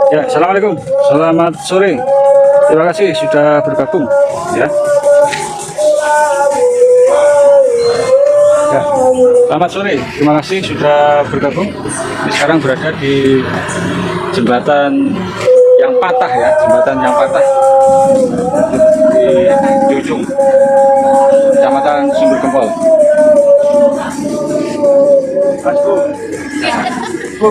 Ya, assalamualaikum. Selamat sore. Terima kasih sudah bergabung. Ya. Ya. Selamat sore. Terima kasih sudah bergabung. Sekarang berada di jembatan yang patah ya, jembatan yang patah di ujung Kecamatan Sumber Gempol. Mas Bu. Bu.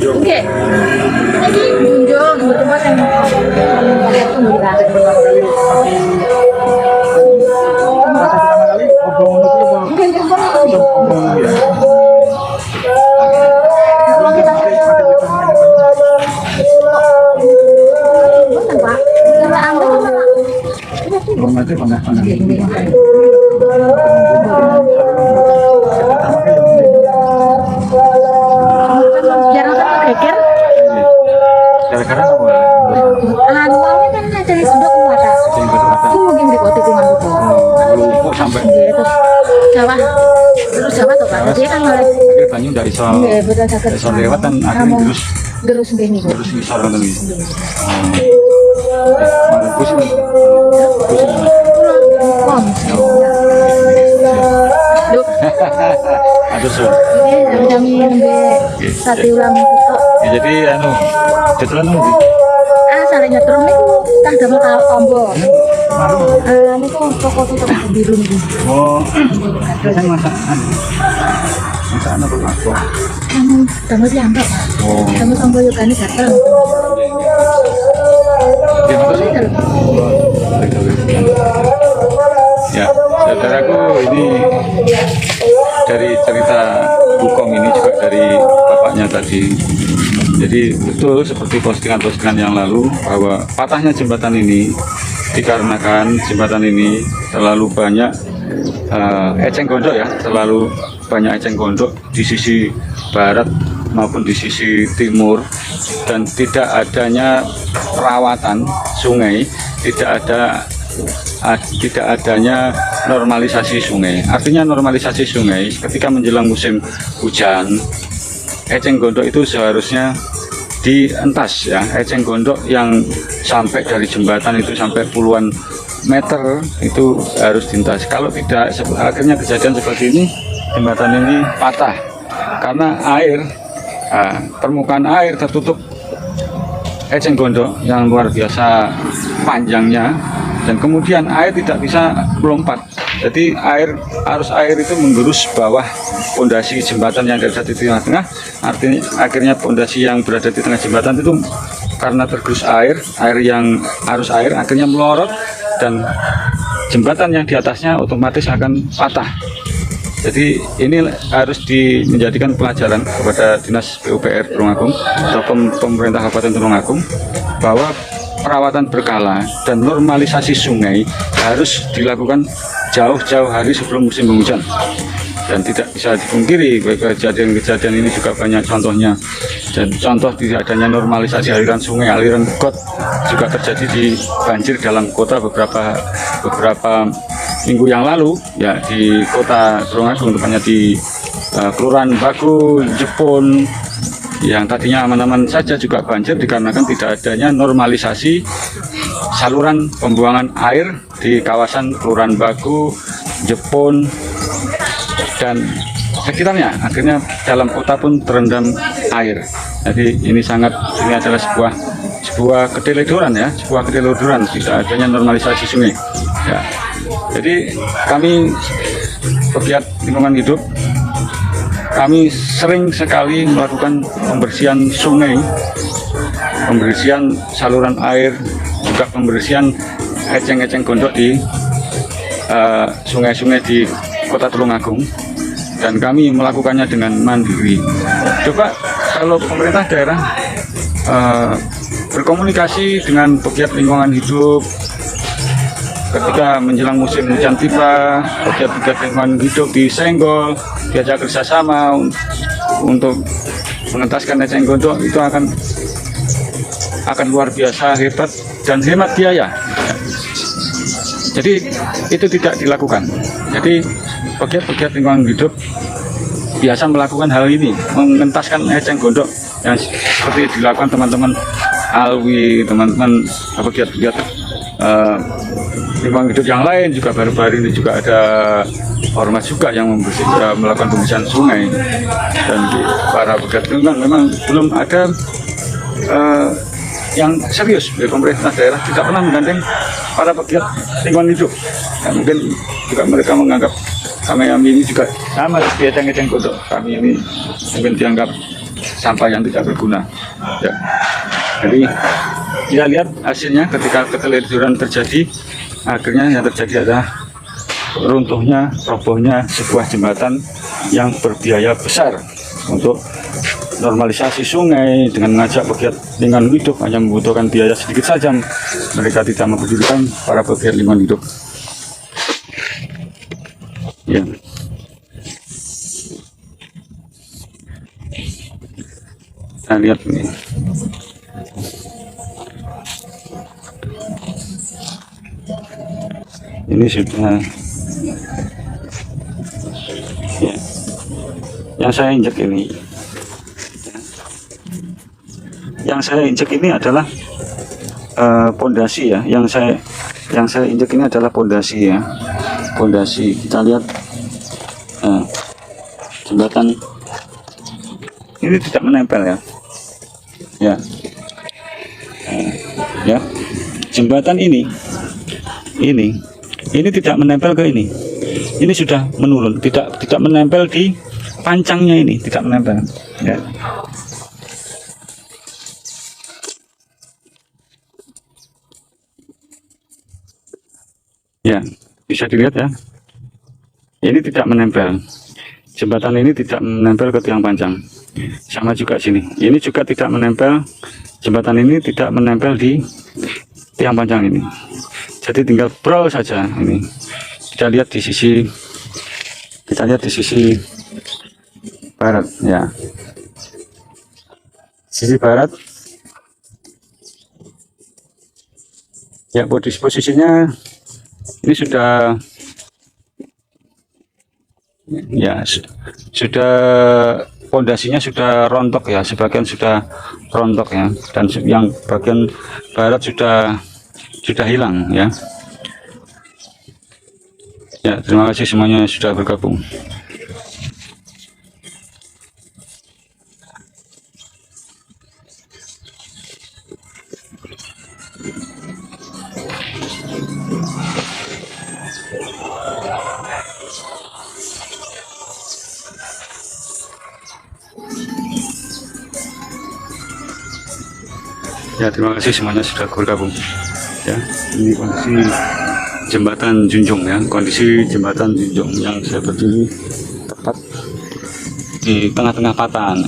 Oke. Jadi kunjung tempat yang Gara-gara apa? awalnya kan dari sendok mata. Aku mungkin di kota itu mantu. Kok sampai Terus Jawa, terus Jawa tuh Pak. Jadi kan oleh akhirnya banyu dari so lewat dan akhirnya terus begini. terus misal kan ini. Aduh so. Kami nembe sate ulam itu. Ya, jadi jadwal nunggu. Sare nyetrum niku tah damel tombo. Maru. Niku toko tutup biru niku. Oh. Biasanya masak apa Pak? Damel piyambak. Oh. Damel tombo yogane gatel. Ya, makasih. Ya, saudaraku, ini dari cerita Bukong ini juga dari bapaknya tadi. Jadi betul seperti postingan-postingan yang lalu bahwa patahnya jembatan ini dikarenakan jembatan ini terlalu banyak eceng gondok ya, terlalu banyak eceng gondok di sisi barat maupun di sisi timur, dan tidak adanya perawatan sungai, tidak adanya normalisasi sungai. Artinya normalisasi sungai ketika menjelang musim hujan, eceng gondok itu seharusnya dientas ya. Eceng gondok yang sampai dari jembatan itu sampai puluhan meter itu harus dientas. Kalau tidak, akhirnya kejadian seperti ini, jembatan ini patah karena air, permukaan air tertutup eceng gondok yang luar biasa panjangnya, dan kemudian air tidak bisa melompat. Jadi arus air itu menggerus bawah pondasi jembatan yang ada di tengah-tengah. Artinya akhirnya pondasi yang berada di tengah jembatan itu karena tergerus air yang arus air akhirnya melorot, dan jembatan yang di atasnya otomatis akan patah. Jadi ini harus menjadikan pelajaran kepada Dinas PUPR Tulungagung atau pemerintah Kabupaten Tulungagung bahwa perawatan berkala dan normalisasi sungai harus dilakukan jauh-jauh hari sebelum musim penghujan. Dan tidak bisa dipungkiri kejadian-kejadian ini juga banyak contohnya. Dan contoh tidak adanya normalisasi aliran sungai, aliran got juga terjadi di banjir dalam kota beberapa minggu yang lalu ya, di kota Tulungagung, tepatnya di Kelurahan Bagu, Jepun, yang tadinya aman-aman saja juga banjir dikarenakan tidak adanya normalisasi saluran pembuangan air di kawasan Kelurahan Bagu, Jepun, dan sekitarnya. Akhirnya dalam kota pun terendam air. Jadi ini adalah sebuah keteledoran ya, tidak adanya normalisasi sungai ya. Jadi kami pegiat lingkungan hidup, kami sering sekali melakukan pembersihan sungai, pembersihan saluran air, juga pembersihan eceng-eceng gondok di sungai-sungai di Kota Tulungagung, dan kami melakukannya dengan mandiri. Coba kalau pemerintah daerah berkomunikasi dengan pegiat lingkungan hidup ketika menjelang musim hujan tiba, pegiat-pegiat lingkungan hidup disenggol, diajak kerjasama untuk mengentaskan eceng gondok, itu akan luar biasa hebat dan hemat biaya. Jadi itu tidak dilakukan. Jadi pegiat-pegiat lingkungan hidup biasa melakukan hal ini, mengentaskan eceng gondok yang seperti dilakukan teman-teman Alwi, teman-teman pegiat-pegiat lingkungan hidup yang lain juga. Baru-baru ini juga ada ormas juga yang melakukan pembersihan sungai, dan para pegiat lingkungan memang belum ada yang serius dari pemerintah daerah, tidak pernah menggandeng para pegiat lingkungan hidup. Ya, mungkin juga mereka menganggap kami ini juga sama seperti eceng-eceng gondok, kami ini mungkin dianggap sampah yang tidak berguna. Ya. Jadi kita lihat hasilnya ketika keteledoran terjadi, akhirnya yang terjadi adalah runtuhnya, robohnya sebuah jembatan yang berbiaya besar untuk normalisasi sungai dengan mengajak pegiat lingkungan hidup hanya membutuhkan biaya sedikit saja. Mereka tidak mempedulikan para pegiat lingkungan hidup. Ya. Kita lihat ini. Ini sudah. Ya. Yang saya injek ini. Yang saya injek ini adalah pondasi ya. Yang saya injek ini adalah pondasi ya. Pondasi, kita lihat jembatan ini tidak menempel ya. Ya, jembatan ini tidak menempel ke ini. Ini sudah menurun, tidak menempel di pancangnya, ini tidak menempel. Ya. Ya, bisa dilihat ya. Ini tidak menempel. Jembatan ini tidak menempel ke tiang pancang. Sama juga sini. Ini juga tidak menempel. Jembatan ini tidak menempel di tiang pancang ini. Jadi tinggal brol saja ini. Kita lihat di sisi barat ya. Sisi barat. Ya, posisinya ini sudah ya, sudah pondasinya sudah rontok ya, sebagian sudah rontok ya, dan yang bagian barat sudah hilang ya. Ya, terima kasih semuanya sudah bergabung. Ya, terima kasih semuanya sudah bergabung. Ya, ini kondisi jembatan Junjung ya, kondisi jembatan Junjung yang saya berdiri tepat di tengah-tengah patahan.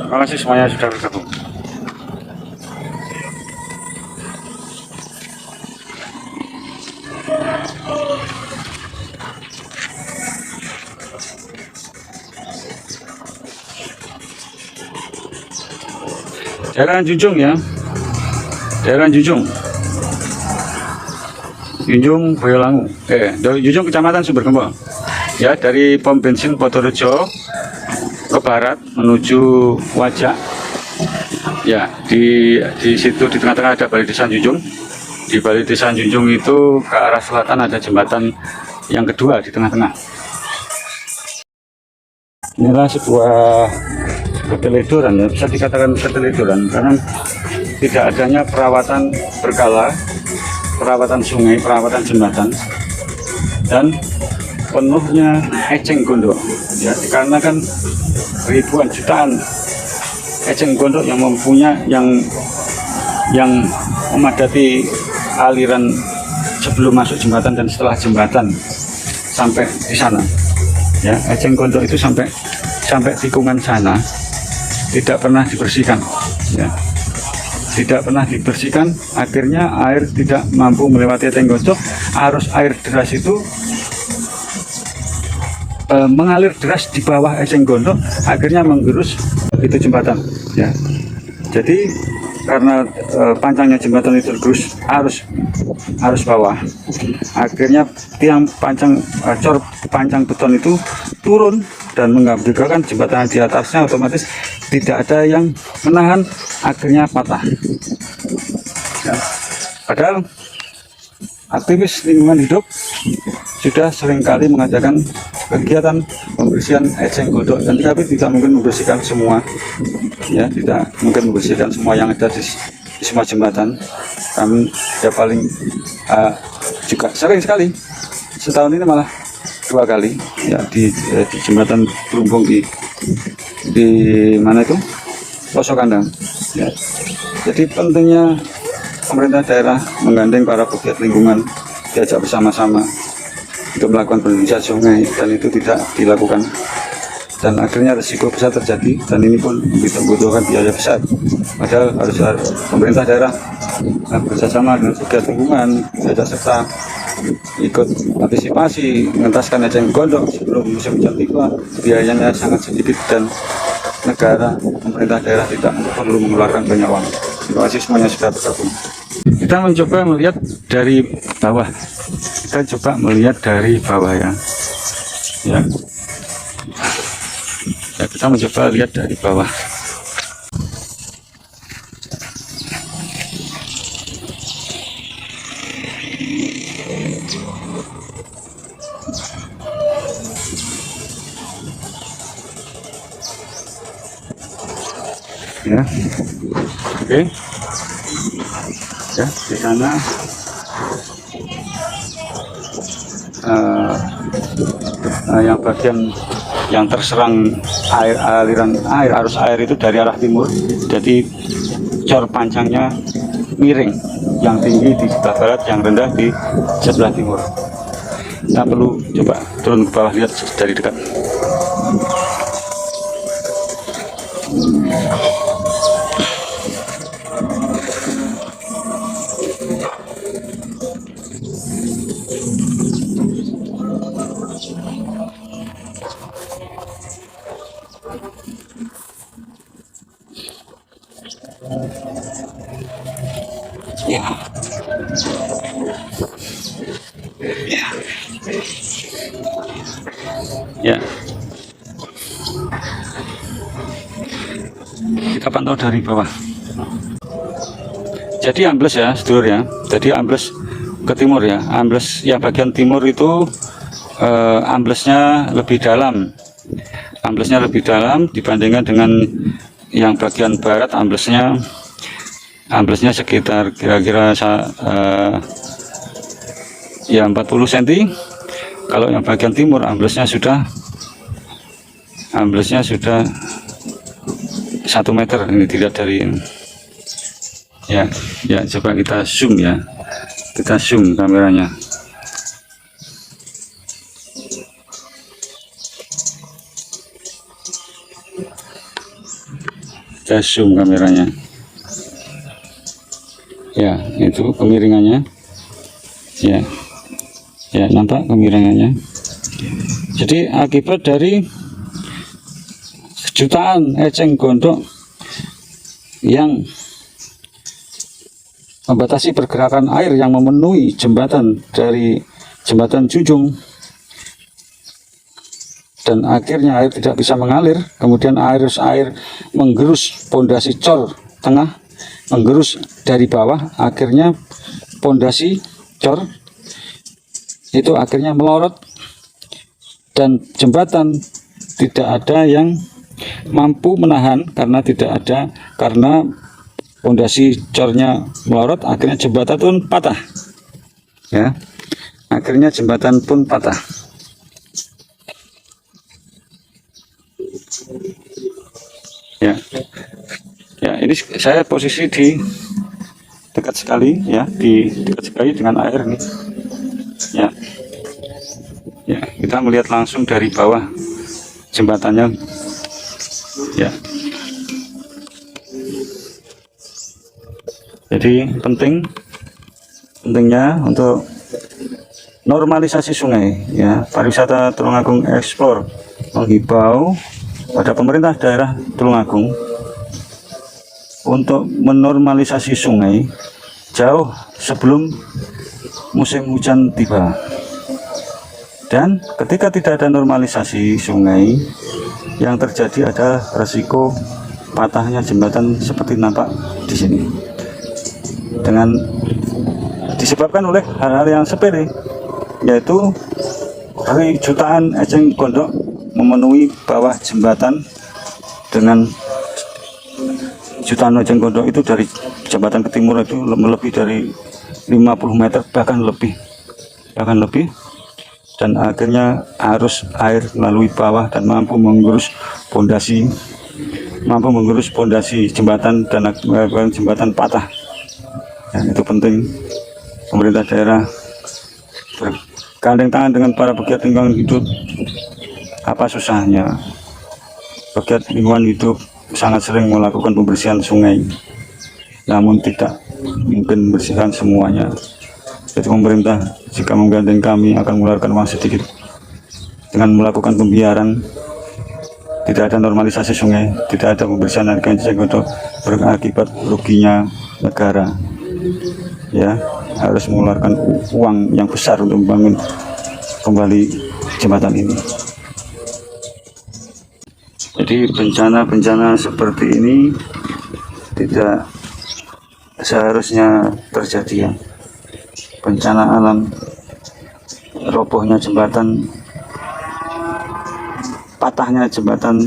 Terima kasih semuanya sudah bergabung. Daerah Junjung ya, daerah Junjung Boyolangu, Junjung Kecamatan Sumbergempol ya, dari pom bensin Podorejo ke barat menuju Wajak ya. Di situ di tengah-tengah ada Balai Desa Junjung. Di Balai Desa Junjung itu ke arah selatan ada jembatan yang kedua di tengah-tengah. Inilah sebuah keteledoran ya, bisa dikatakan keteledoran karena tidak adanya perawatan berkala, perawatan sungai, perawatan jembatan, dan penuhnya eceng gondok ya, dikarenakan ribuan jutaan eceng gondok yang mempunyai yang memadati aliran sebelum masuk jembatan dan setelah jembatan sampai di sana ya. Eceng gondok itu sampai tikungan sana tidak pernah dibersihkan ya. tidak pernah dibersihkan, akhirnya air tidak mampu melewati eceng gondok. Arus air deras itu mengalir deras di bawah eceng gondok, akhirnya menggerus itu jembatan ya. Jadi karena panjangnya jembatan itu tergerus arus bawah, akhirnya tiang panjang cor panjang beton itu turun dan menggabungkan jembatan di atasnya, otomatis tidak ada yang menahan, akhirnya patah ya. Padahal aktivis lingkungan hidup sudah seringkali mengadakan kegiatan pembersihan eceng gondok, dan tapi tidak mungkin membersihkan semua ya, tidak mungkin membersihkan semua yang ada di semua jembatan. Kami ya paling juga sering sekali, setahun ini malah 2 kali ya, di jembatan berhubung di mana itu, Losok Kandang ya. Jadi pentingnya pemerintah daerah menggandeng para pegiat lingkungan, diajak bersama-sama untuk melakukan pembersihan sungai, dan itu tidak dilakukan, dan akhirnya risiko besar terjadi, dan ini pun membutuhkan biaya besar. Padahal harus pemerintah daerah bersama dengan pegiat lingkungan, diajak serta ikut antisipasi mengentaskan eceng gondok sebelum musim hujan tiba. Biayanya sangat sedikit dan negara, pemerintah daerah tidak perlu mengeluarkan banyak uang. Terima kasih semuanya sudah bergabung. Kita mencoba melihat dari bawah. Kita coba melihat dari bawah ya. Ya. Ya, kita mencoba lihat dari bawah. Ya. Oke. Ya, di sana yang bagian yang terserang aliran air, arus air itu dari arah timur, jadi cor panjangnya miring, yang tinggi di sebelah barat, yang rendah di sebelah timur. Kita perlu coba turun ke bawah, lihat dari dekat. Ya. Ya. Ya. Kita pantau dari bawah. Jadi ambles ya, sedulur ya. Jadi ambles ke timur ya. Ambles yang bagian timur itu amblesnya lebih dalam. Amblesnya lebih dalam dibandingkan dengan yang bagian barat. Amblesnya sekitar kira-kira ya 40 cm. Kalau yang bagian timur amblesnya sudah 1 meter. Ini dilihat dari ini. Ya, coba kita zoom ya. Kita zoom kameranya. Kita zoom kameranya. Ya, itu kemiringannya. Ya, nampak kemiringannya. Jadi akibat dari jutaan eceng gondok yang membatasi pergerakan air yang memenuhi jembatan dari jembatan Junjung, dan akhirnya air tidak bisa mengalir, kemudian arus air menggerus pondasi cor tengah, menggerus dari bawah, akhirnya pondasi cor itu akhirnya melorot, dan jembatan tidak ada yang mampu menahan karena pondasi cornya melorot, akhirnya jembatan pun patah ya, akhirnya jembatan pun patah. Ya, ini saya posisi di dekat sekali ya, dekat sekali dengan air nih. Ya, kita melihat langsung dari bawah jembatannya. Ya. Jadi pentingnya untuk normalisasi sungai ya. Pariwisata Tulungagung Explore menghimbau pada pemerintah daerah Tulungagung untuk menormalisasi sungai jauh sebelum musim hujan tiba. Dan ketika tidak ada normalisasi sungai, yang terjadi ada resiko patahnya jembatan seperti nampak di sini. Dengan disebabkan oleh hal-hal yang sepele, yaitu dari jutaan eceng gondok memenuhi bawah jembatan. Dengan jutaan eceng gondok itu dari jembatan ke timur itu lebih dari 50 meter bahkan lebih, dan akhirnya arus air melalui bawah dan mampu menggerus pondasi jembatan dan menyebabkan jembatan patah. Ya, itu penting pemerintah daerah bergandeng tangan dengan para pegiat lingkungan hidup. Apa susahnya pegiat lingkungan hidup sangat sering melakukan pembersihan sungai, namun tidak mungkin membersihkan semuanya. Jadi pemerintah jika menggandeng kami akan mengeluarkan uang sedikit dengan melakukan pembiaran, tidak ada normalisasi sungai, tidak ada pembersihan eceng gondok, berakibat ruginya negara. Ya, harus mengeluarkan uang yang besar untuk membangun kembali jembatan ini. Jadi bencana-bencana seperti ini tidak seharusnya terjadi ya. Bencana alam, robohnya jembatan, patahnya jembatan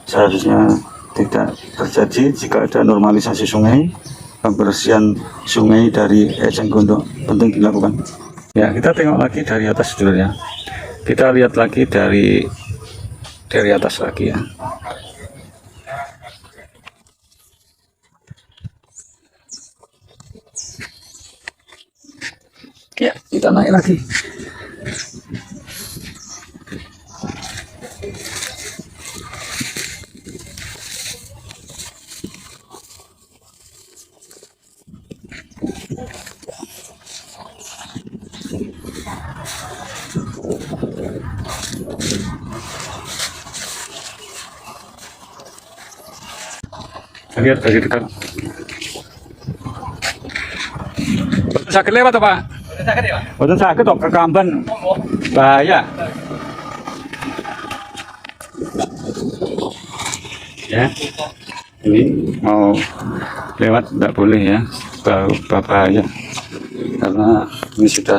seharusnya tidak terjadi jika ada normalisasi sungai. Pembersihan sungai dari eceng gondok penting dilakukan. Ya, kita tengok lagi dari atas dulu ya. Kita lihat lagi dari atas lagi ya. Ya, kita naik lagi. Lihat dari dekat. Boten sakit lewat Pak? Boten sakit kok ke Kamban. Bahaya. Ya. Ini mau lewat tidak boleh ya. Bahaya. Karena ini sudah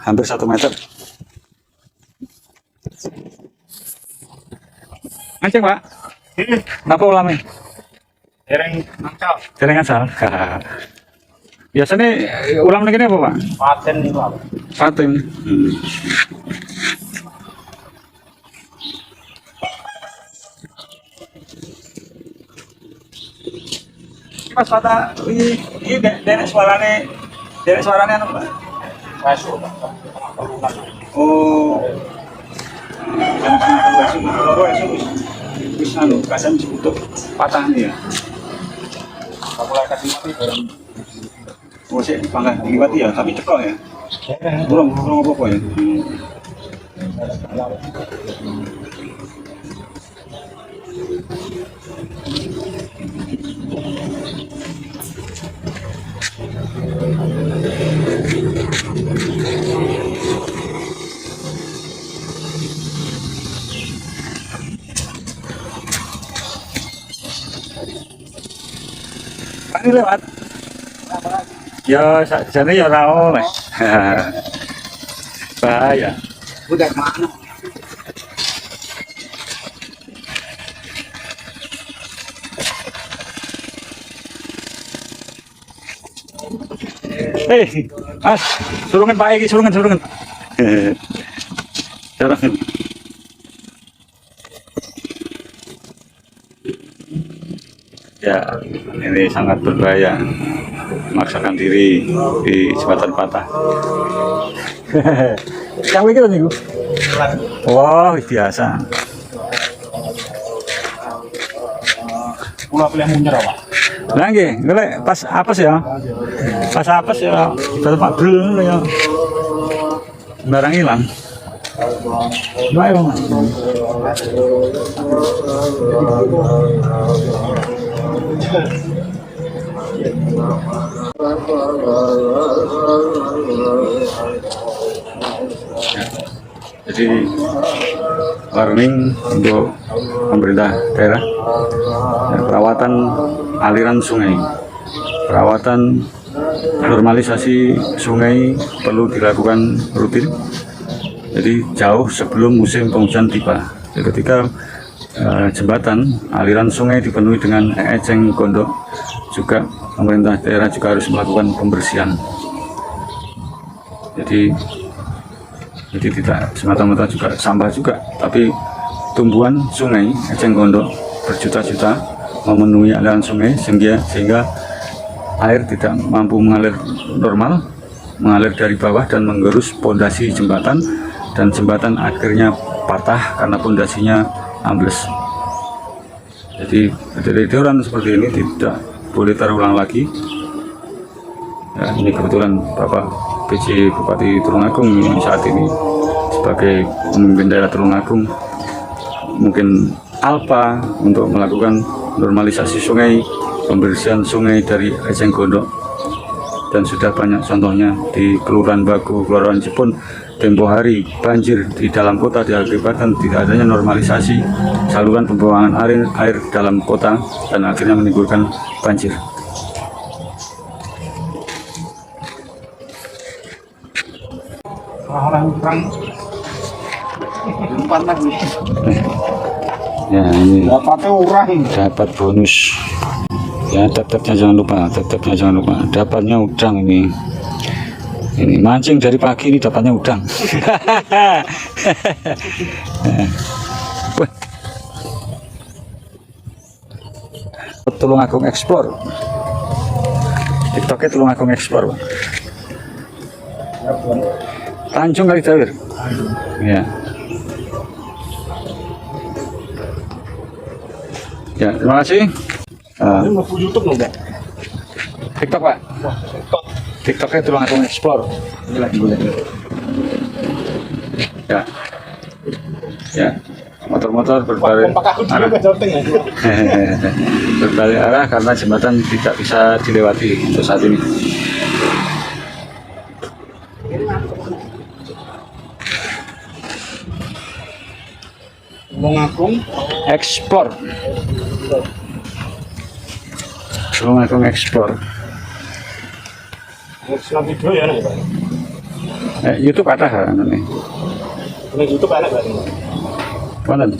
hampir 1 meter. Mancing Pak? Napa ulame? Dereng asal. Biasanya ulam ini apa Pak? Paten nih Pak. Paten. Mas Fata, ini derek suarane anu Pak? Masuk. Oh. Wis anu kasan untuk patah nih ya. Mulai kasih mati bareng. Oh sih pangkat liwati ya, tapi cekok ya. Burung apa ya. Ini lewat. Ya, sana ya ora oleh. Bahaya. Udah mana? Mas, surungan Pak iki, surungan. Surungan. Ya, ini sangat berbahaya. Memaksakan diri di jembatan patah. Yang begitu nih, wah biasa. Pulau pilih munyer Pak. Lah nggih, golek pas apes ya. Pas apes ya, tetep brul ya. Barang hilang. Baik, Bang. Jadi warning untuk pemerintah daerah perawatan aliran sungai, perawatan normalisasi sungai perlu dilakukan rutin. Jadi jauh sebelum musim penghujan tiba. Jadi ketika jembatan aliran sungai dipenuhi dengan eceng gondok, juga pemerintah daerah juga harus melakukan pembersihan. Jadi tidak semata-mata juga sampah juga, tapi tumbuhan sungai eceng gondok berjuta-juta memenuhi aliran sungai sehingga air tidak mampu mengalir normal, mengalir dari bawah dan menggerus pondasi jembatan, dan jembatan akhirnya patah karena pondasinya ambles. Jadi kejadian seperti ini tidak boleh terulang lagi. Ya, ini kebetulan Bapak PJ Bupati Tulungagung saat ini sebagai pemimpin daerah Tulungagung mungkin alpa untuk melakukan normalisasi sungai, pembersihan sungai dari eceng gondok, dan sudah banyak contohnya di Kelurahan Bagu, Kelurahan Jepun. Tempo hari banjir di dalam kota diakibatkan tidak adanya normalisasi saluran pembuangan air dalam kota dan akhirnya menimbulkan banjir. Orang umpan lagi. Ya, ini Dapatnya orang. dapat bonus. Ya, tetapnya jangan lupa. Dapatnya udang ini. Ini mancing dari pagi ini dapatnya udang. Wah. Tulungagung Explore. TikToknya Tulungagung Explore. Tanjung Kali Tawir. Ya. Ya, terima kasih. Ini mau YouTube loh, Mbak. TikTok, Pak. TikToknya Tulungagung Explore. Ini lagi boleh. Ya. Ya. Motor-motor berbalik arah. Berbalik arah karena jembatan tidak bisa dilewati untuk saat ini. Tulungagung Explore. Tulungagung Explore. Senang video ya nih, Pak. YouTube ada kan ini? Ini YouTube ada nggak? Mana?